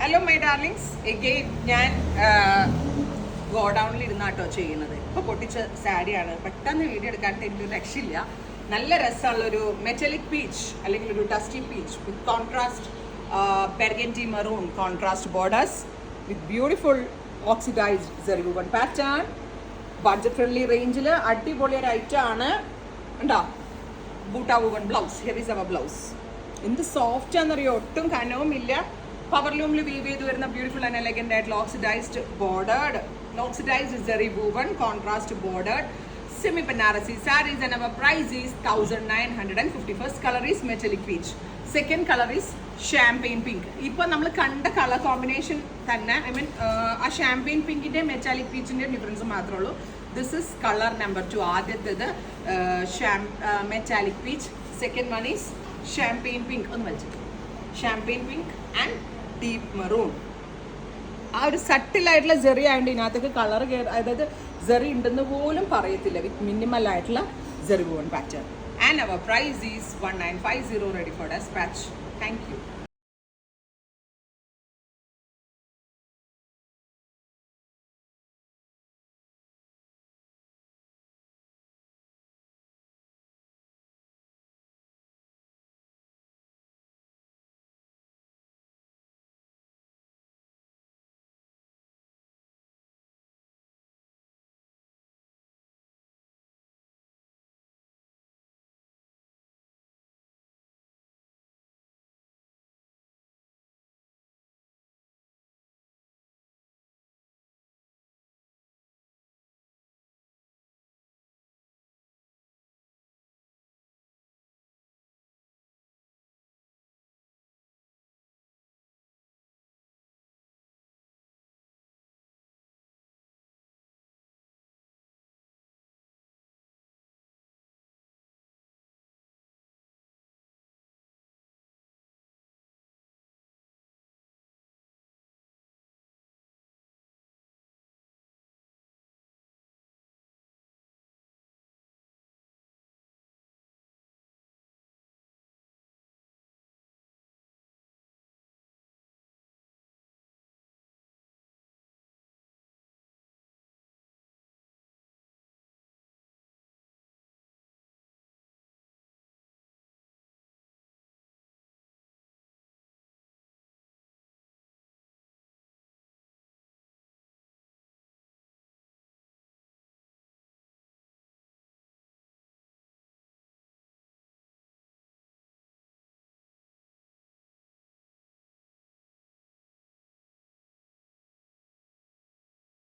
Hello my darlings, again ഞാൻ ഗോഡൗണിൽ ഇരുന്നാട്ടോ ചെയ്യുന്നത്. ഇപ്പോൾ പൊട്ടിച്ച സാരിയാണ്, പെട്ടെന്ന് വീഡിയോ എടുക്കാനായിട്ട് എനിക്കൊരു രക്ഷയില്ല. നല്ല രസമുള്ളൊരു മെറ്റലിക് പീച്ച് അല്ലെങ്കിൽ ഒരു dusty peach with contrast burgundy maroon contrast borders with beautiful oxidised zari woven pattern. Budget friendly റേഞ്ചിൽ അടിപൊളി ഒരു ഐറ്റം ആണ്. ഉണ്ടോ? ബൂട്ട വുവൺ ബ്ലൗസ്, ഹെവി സവ ബ്ലൗസ്. എന്ത് സോഫ്റ്റ് ആണെന്നറിയോ, ഒട്ടും കനവുമില്ല. പവർ ലൂമിൽ വീവ് ചെയ്ത് വരുന്ന ബ്യൂട്ടിഫുൾ ആൻഡ് എലഗന്റ് ആയിട്ടുള്ള oxidised bordered oxidised zari woven contrast bordered semi Banarasi sarees and our price is 1950. First color is metallic peach, second color is champagne pink. ഇപ്പോൾ നമ്മൾ കണ്ട കളർ കോമ്പിനേഷൻ തന്നെ, ഐ മീൻ ആ champagne പിങ്കിൻ്റെ metallic പീച്ചിൻ്റെ difference മാത്രമേ ഉള്ളൂ. This is colour number 2. ആദ്യത്തേത് metallic peach, second one is champagne pink. ഒന്ന് വലിച്ചിട്ട് champagne pink and deep maroon. ആ ഒരു സട്ടിലായിട്ടുള്ള ജെറി ആയതുകൊണ്ട് ഇതിനകത്തേക്ക് കളർ അതായത് ജെറി ഉണ്ടെന്ന് പോലും പറയത്തില്ല. വിത്ത് മിനിമൽ ആയിട്ടുള്ള zari woven pattern. And our price is 1950, ready for dispatch. Thank you.